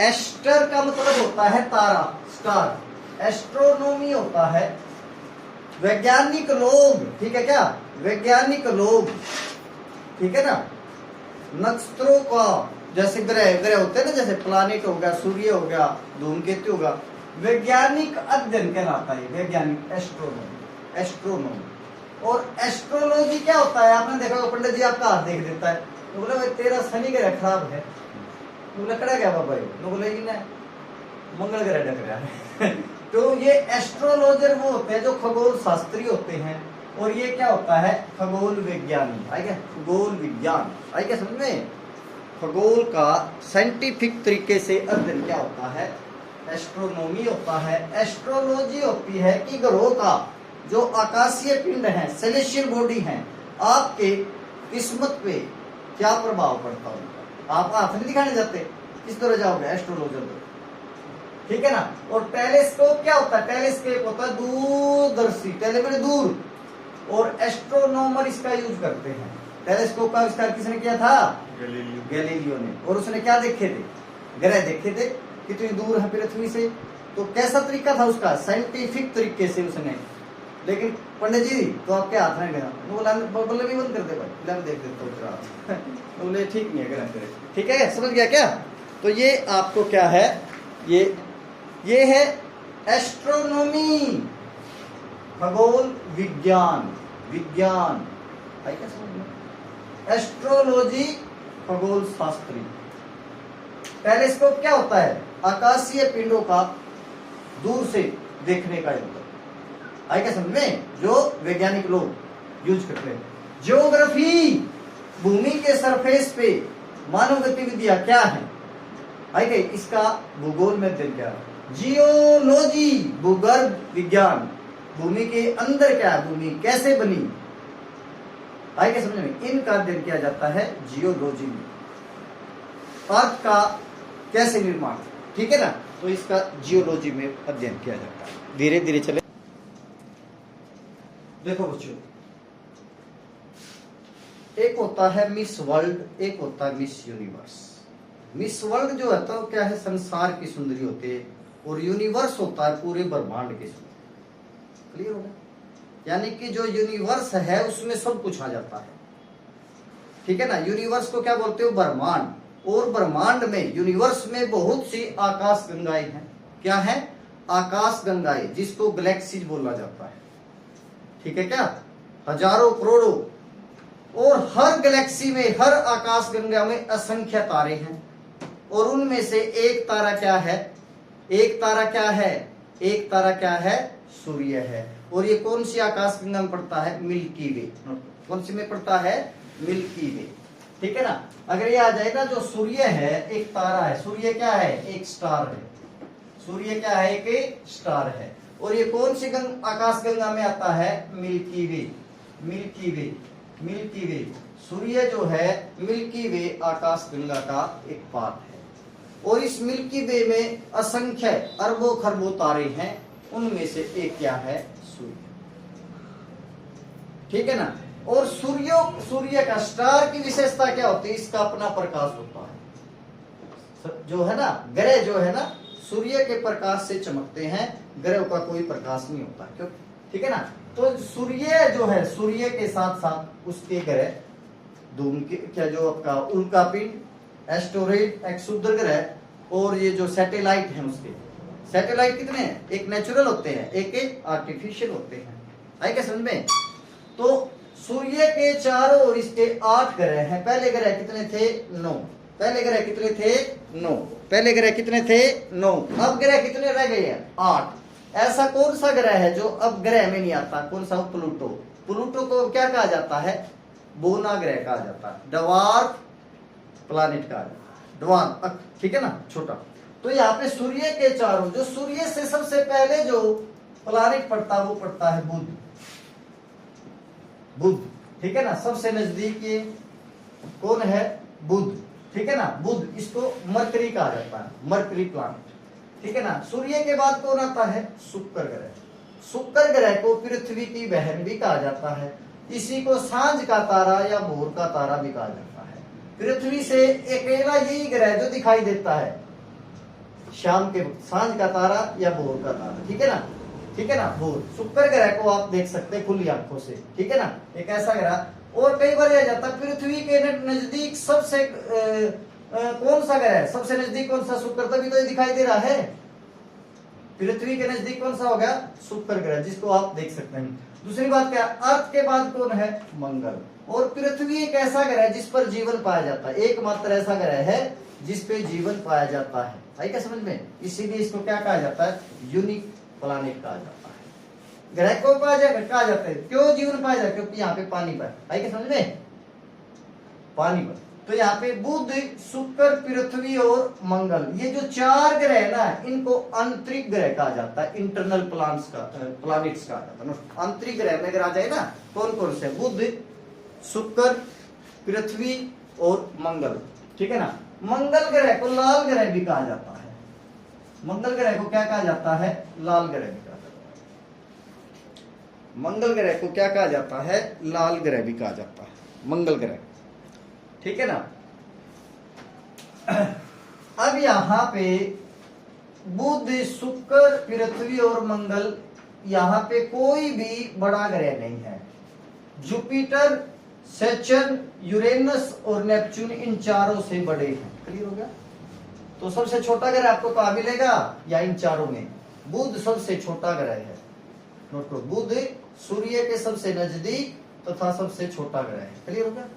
Ester का मतलब होता है तारा, स्टार। एस्ट्रोनॉमी होता है वैज्ञानिक लोग, ठीक है क्या, वैज्ञानिक लोग, ठीक है ना, नक्षत्रों का, जैसे ग्रह ग्रह होते हैं ना, जैसे प्लानिट हो गया, सूर्य हो गया, धूमकेतु होगा, वैज्ञानिक अध्ययन कहलाता है वैज्ञानिक एस्ट्रोनॉमी, एस्ट्रोनॉमी। और एस्ट्रोलॉजी क्या होता है, आपने देखा होगा पंडित जी आपका हाथ देख देता है तो बोला भाई तेरा शनि ग्रह खराब है, तो बोला कड़ा गया बाबा, तो बोले ना मंगल ग्रह डक रहा है तो ये एस्ट्रोलॉजर वो होते हैं जो खगोल शास्त्री होते हैं, और ये क्या होता है, खगोल विज्ञानी। आई क्या, खगोल विज्ञान, आई क्या समझ में, खगोल का साइंटिफिक तरीके से अध्ययन क्या होता है, एस्ट्रोनॉमी होता है। एस्ट्रोलॉजी होती है कि ग्रहों का जो आकाशीय पिंड है, सेलेशियल बॉडी है, आपके किस्मत पे क्या प्रभाव पड़ता है। आप हाथ नहीं दिखाने जाते, किस तरह जाओगे एस्ट्रोलॉजर को, ठीक है ना। और टेलीस्कोप क्या होता है, टेलीस्कोप होता है दूरदर्शी, टेली मैंने दूर, और एस्ट्रोनॉमर इसका यूज करते हैं। टेलीस्कोप का आविष्कार किसने किया था, गैलीलियो ने। और उसने क्या देखे थे, ग्रह देखे थे कितनी दूर है पृथ्वी से। तो कैसा तरीका था उसका, साइंटिफिक तरीके से उसने। लेकिन पंडित जी तो आपके हाथ में गया, बोले भी बंद कर दे भाई, मैं देख देता हूँ बोले ठीक नहीं है ग्रह, ठीक है, समझ गया क्या। तो ये आपको क्या है, ये है एस्ट्रोनॉमी, खगोल विज्ञान, विज्ञान है क्या समझ में। एस्ट्रोलॉजी खगोल शास्त्री। टेलीस्कोप क्या होता है, आकाशीय पिंडों का दूर से देखने का यंत्र, है क्या समझ में, जो वैज्ञानिक लोग यूज करते हैं। ज्योग्राफी, भूमि के सरफेस पे मानव गतिविधियां क्या है क्या, इसका भूगोल में अध्ययन क्या है। जियोलॉजी, भूगर्भ विज्ञान, भूमि के अंदर क्या है, भूमि कैसे बनी, है क्या समझ में, इनका अध्ययन किया जाता है जियोलॉजी में। अर्थ का कैसे निर्माण, ठीक है ना, तो इसका जियोलॉजी में अध्ययन किया जाता है। धीरे धीरे चले, देखो बच्चों, एक होता है मिस वर्ल्ड, एक होता है मिस यूनिवर्स। मिस वर्ल्ड जो है तो क्या है, संसार की सुंदरी होती है, और यूनिवर्स होता है पूरे ब्रह्मांड की सुंदरी। क्लियर हो गया, यानी कि जो यूनिवर्स है उसमें सब कुछ आ जाता है, ठीक है ना। यूनिवर्स को क्या बोलते हो, ब्रह्मांड। और ब्रह्मांड में, यूनिवर्स में बहुत सी आकाश गंगाएं हैं। क्या है, आकाश गंगाएं, जिसको गैलेक्सीज बोला जाता है, ठीक है क्या, हजारों करोड़ों। और हर गैलेक्सी में, हर आकाश गंगा में असंख्य तारे हैं, और उनमें से एक तारा क्या है, एक तारा क्या है, एक तारा क्या है, सूर्य है। और ये कौन सी आकाश गंगा में पड़ता है, मिल्की वे। कौन सी में पड़ता है, मिल्की वे, ठीक है ना। अगर ये आ जाएगा, जो सूर्य है एक तारा है, सूर्य क्या है, एक स्टार है, सूर्य क्या है, एक स्टार है। और ये कौन सी आकाश गंगा में आता है, मिल्की वे, मिल्की वे, मिल्की वे। सूर्य जो है मिल्की वे आकाश गंगा का एक पार्ट है। और इस मिल्की वे में असंख्य अरबों खरबों तारे हैं, उनमें से एक क्या है, सूर्य, ठीक है ना। और सूर्य का स्टार की विशेषता क्या होती है, इसका अपना प्रकाश होता है, जो है ना, ग्रह जो है ना सूर्य के प्रकाश से चमकते हैं, ग्रह का कोई प्रकाश नहीं होता, क्यों, ठीक है ना। तो सूर्य जो है, सूर्य के साथ साथ उसके ग्रह, धूम के क्या, जो आपका उल्का पिंड, एस्टेरॉइड, एक्सुदर ग्रह, और ये जो सैटेलाइट हैं, उसके सैटेलाइट कितने हैं, एक नेचुरल होते हैं, एक आर्टिफिशियल होते हैं, है क्या समझ में। तो सूर्य के चारों ओर इसके 8 ग्रह हैं। पहले ग्रह कितने थे, 9। पहले ग्रह कितने थे, 9। पहले ग्रह कितने थे, 9। अब ग्रह कितने रह गए हैं, 8। ऐसा कौन सा ग्रह है जो अब ग्रह में नहीं आता, कौन सा, प्लूटो। प्लूटो को क्या कहा जाता है, बोना ग्रह कहा जाता है, डवार्फ प्लैनेट कहा जाता है, डवार्फ, ठीक है ना, छोटा। तो यहाँ पे सूर्य के चारों, जो सूर्य से सबसे पहले जो प्लैनेट पड़ता है वो पड़ता है बुध, बुध, ठीक है ना। सबसे नजदीक ये कौन है, बुध, ठीक है ना, बुध। इसको मरकरी कहा जाता है, मरकरी प्लैनेट, ठीक है ना। सूर्य के बाद कौन आता है, शुक्र ग्रह। शुक्र ग्रह को पृथ्वी की बहन भी कहा जाता है, इसी को सांझ का तारा या भोर का तारा भी कहा जाता है। पृथ्वी से अकेला यही ग्रह जो दिखाई देता है, शाम के वक्त, सांझ का तारा या भोर का तारा, ठीक है ना, ठीक है ना, भोर। शुक्र ग्रह को आप देख सकते हैं खुली आंखों से, ठीक है ना, एक ऐसा ग्रह। और कई बार यह जाता है पृथ्वी के नजदीक सबसे कौन सा ग्रह है, सबसे नजदीक कौन सा, शुक्र, तभी तो ये दिखाई दे रहा है। पृथ्वी के नजदीक कौन सा हो गया, शुक्र ग्रह, जिसको आप देख सकते हैं। दूसरी बात क्या, अर्थ के बाद कौन है, मंगल। और पृथ्वी एक ऐसा ग्रह है जिस पर जीवन पाया जाता है, एकमात्र ऐसा ग्रह है जिस पे जीवन पाया जाता है। आई क्या समझ में, इसीलिए इसको क्या कहा जाता है, यूनिक प्लैनेट कहा जाता है। ग्रह को कहा जाता है, क्यों जीवन पाया जाता है, क्योंकि यहाँ पे पानी पर। आई क्या समझ में, पानी पर। तो यहाँ पे बुध, शुक्र, पृथ्वी और मंगल, ये जो चार ग्रह है ना, इनको आंतरिक ग्रह कहा जाता है, इंटरनल प्लानिट्स कहा जाता है। आंतरिक ग्रह में अगर आ जाए ना, कौन कौन से, बुध, शुक्र, पृथ्वी और मंगल, ठीक है ना। मंगल ग्रह को लाल ग्रह भी कहा जाता है। मंगल ग्रह को क्या कहा जाता है, लाल ग्रह भी कहा जाता है। मंगल ग्रह को क्या कहा जाता है, लाल ग्रह भी कहा जाता है, मंगल ग्रह, ठीक है ना। अब यहां पे बुध, शुक्र, पृथ्वी और मंगल, यहां पे कोई भी बड़ा ग्रह नहीं है। जुपिटर, सैटर्न, यूरेनस और नेपच्यून इन चारों से बड़े हैं। क्लियर हो गया। तो सबसे छोटा ग्रह आपको कहां मिलेगा, या इन चारों में, बुध सबसे छोटा ग्रह है। नोट करो, बुध सूर्य के सबसे नजदीक तथा सबसे छोटा ग्रह है। क्लियर हो गया,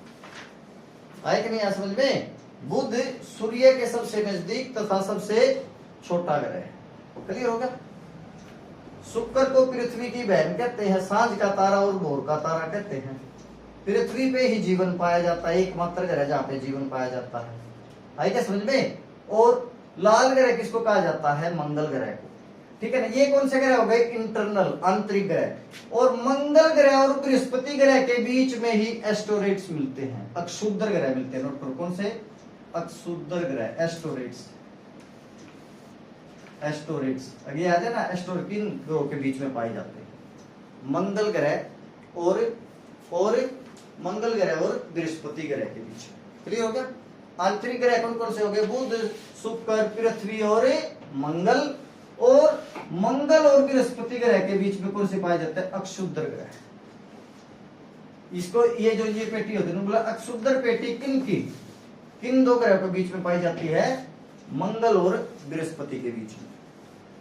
आए कि नहीं आ समझ में। बुध सूर्य के सबसे नजदीक तथा सबसे छोटा ग्रह है। क्लियर हो गया। शुक्र को पृथ्वी की बहन कहते हैं, सांझ का तारा और भोर का तारा कहते हैं। पृथ्वी पे ही जीवन पाया जाता है, एकमात्र ग्रह जहाँ पे जीवन पाया जाता है। आई क्या समझ में। और लाल ग्रह किसको कहा जाता है, मंगल ग्रह को, ठीक है ना। ये कौन से ग्रह हो गए, इंटरनल, आंतरिक ग्रह। और मंगल ग्रह और बृहस्पति ग्रह के बीच में ही एस्टेरॉइड्स मिलते हैं, अक्षुद्र ग्रह मिलते हैं। नोट करो, कौन से, अक्षुद्र ग्रह, एस्टेरॉइड्स। एस्टेरॉइड्स अगे आ जाए ना, एस्टेरॉइड किन ग्रहों के बीच में पाए जाते हैं, मंगल ग्रह और मंगल ग्रह और बृहस्पति ग्रह के बीच में। क्लियर हो गया। आंतरिक ग्रह कौन कौन से हो गए, बुध, शुक्र, पृथ्वी और मंगल। और मंगल और बृहस्पति ग्रह के बीच में कौन से पाए जाते हैं, अक्षुद्र ग्रह। इसको ये जो ये पेटी होती है, बोला अक्षुद्र पेटी किन दो ग्रह के बीच में पाई जाती है, मंगल और बृहस्पति के बीच में।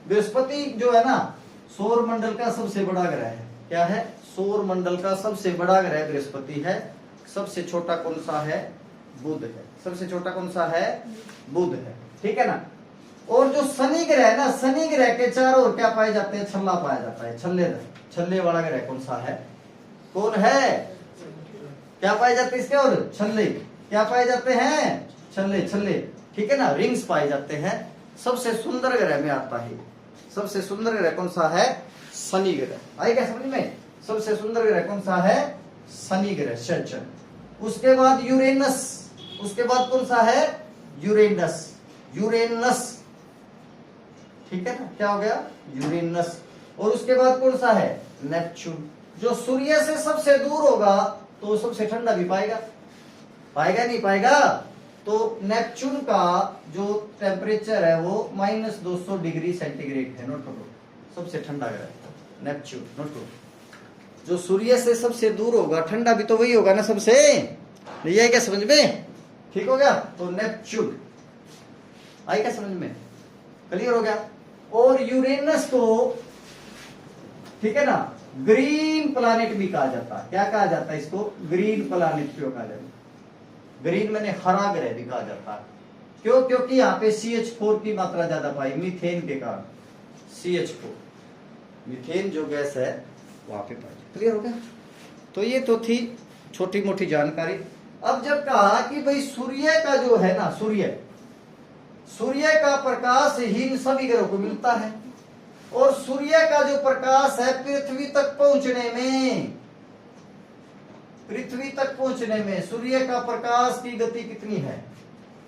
बृहस्पति जो है ना, सौर मंडल का सबसे बड़ा ग्रह है। क्या है, सौर मंडल का सबसे बड़ा ग्रह बृहस्पति है। सबसे छोटा कौन सा है, बुध है। सबसे छोटा कौन सा है, बुध है, ठीक है ना। और जो शनि ग्रह है ना, शनि ग्रह के चारों ओर क्या पाए जाते हैं, छल्ला पाया जाता है। छल्ले वाला ग्रह कौन सा है, कौन है, क्या पाए जाते हैं इसके और, छल्ले। क्या पाए जाते हैं, छल्ले, ठीक है ना, रिंग्स पाए जाते हैं। सबसे सुंदर ग्रह में आता है। सबसे सुंदर ग्रह कौन सा है, शनि ग्रह। आएगा समझ में। सबसे सुंदर ग्रह कौन सा है, शनि ग्रह, सैटर्न। उसके बाद यूरेनस, उसके बाद कौन सा है, यूरेनस, ठीक है ना, क्या हो गया, यूरेनस। और उसके बाद कौन सा है, नेपच्यून। जो सूर्य से सबसे दूर होगा तो सबसे ठंडा भी पाएगा नहीं पाएगा। तो नेपच्यून का जो टेम्परेचर है वो -200 डिग्री सेंटीग्रेड है। नोट करो, सबसे ठंडा ग्रह नेपच्यून। नोट करो, जो सूर्य से सबसे दूर होगा, ठंडा भी तो वही होगा ना सबसे। नहीं है क्या समझ में, ठीक हो गया। तो नेपच्यून आई क्या समझ में, क्लियर हो गया। और यूरेनस को, ठीक है ना, ग्रीन प्लैनेट भी कहा जाता है। क्या कहा जाता है इसको, ग्रीन प्लैनेट क्यों कहा जाता है, ग्रीन मैंने हरा ग्रह भी कहा जाता है। क्यों, क्योंकि यहाँ पे CH4 की मात्रा ज्यादा पाई, मीथेन के कारण। CH4 मीथेन जो गैस है वहां पे पाई। क्लियर हो गया। तो ये तो थी छोटी मोटी जानकारी। अब जब कहा कि भाई सूर्य का जो है ना, सूर्य का प्रकाश ही इन सभी ग्रहों को मिलता है। और सूर्य का जो प्रकाश है पृथ्वी तक पहुंचने में सूर्य का प्रकाश की गति कितनी है,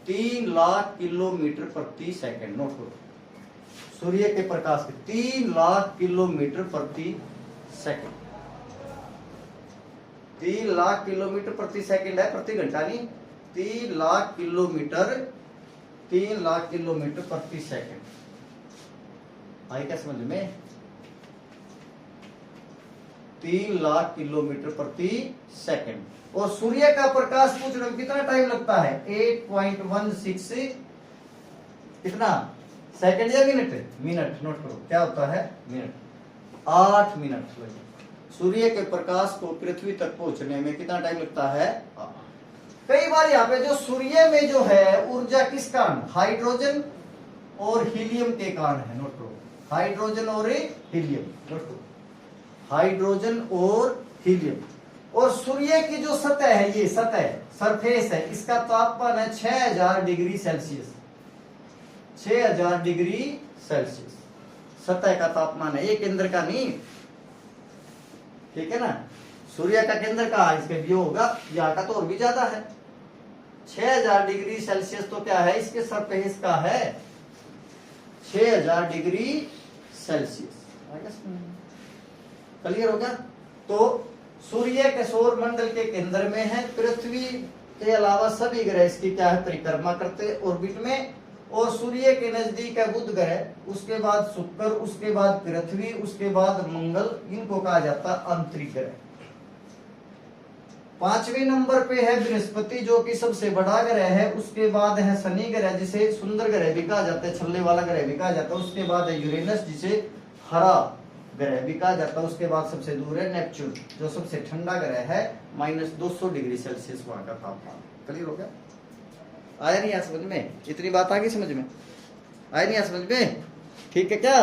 3 लाख किलोमीटर प्रति सेकंड। नोट करो, सूर्य के प्रकाश की 3 लाख किलोमीटर प्रति सेकंड। 3 लाख किलोमीटर प्रति सेकंड है, प्रति घंटा नहीं, 3 लाख किलोमीटर प्रति सेकंड। आई क्या समझ में? 3 लाख किलोमीटर प्रति सेकंड। और सूर्य का प्रकाश पूछने में कितना टाइम लगता है? 8.16 कितना सेकंड या मिनट? मिनट। नोट करो क्या होता है? मिनट। 8 मिनट लगे सूर्य के प्रकाश को पृथ्वी तक पहुंचने में कितना टाइम लगता है? कई बार यहाँ पे जो सूर्य में जो है ऊर्जा किस कारण? हाइड्रोजन और हीलियम के कारण है। नोट करो हाइड्रोजन और हीलियम। नोट करो हाइड्रोजन और हीलियम। और सूर्य की जो सतह है, ये सतह सरफेस है, इसका तापमान है 6000 डिग्री सेल्सियस। 6000 डिग्री सेल्सियस सतह का तापमान है, ये केंद्र का नहीं, ठीक है ना। सूर्य का केंद्र कहाँ है? इसके व्यू होगा, यहाँ का तो और भी ज्यादा है। 6000 डिग्री सेल्सियस तो क्या है? इसके सरफेस का है 6000 डिग्री सेल्सियस। क्लियर हो गया? तो सूर्य के सौर मंडल के केंद्र में है, पृथ्वी के अलावा सभी ग्रह इसकी क्या है? परिक्रमा करते ऑर्बिट में। और सूर्य के नजदीक है बुध ग्रह, उसके बाद शुक्र, उसके बाद पृथ्वी, उसके बाद मंगल, इनको कहा जाता है अंतरिक्ष ग्रह। 5वें नंबर पे है बृहस्पति जो कि सबसे बड़ा ग्रह है। उसके बाद है शनि ग्रह जिसे सुंदर ग्रह भी कहा जाता है, छल्ले वाला ग्रह भी कहा जाता है। उसके बाद है यूरेनस जिसे हरा ग्रह भी कहा जाता है। उसके बाद सबसे दूर है नेपच्यून जो सबसे ठंडा ग्रह है, -200 डिग्री सेल्सियस वहां का तापमान। क्लियर हो गया? आया नहीं समझ में? इतनी बात आ गई समझ में? आया नहीं समझ में? ठीक है क्या?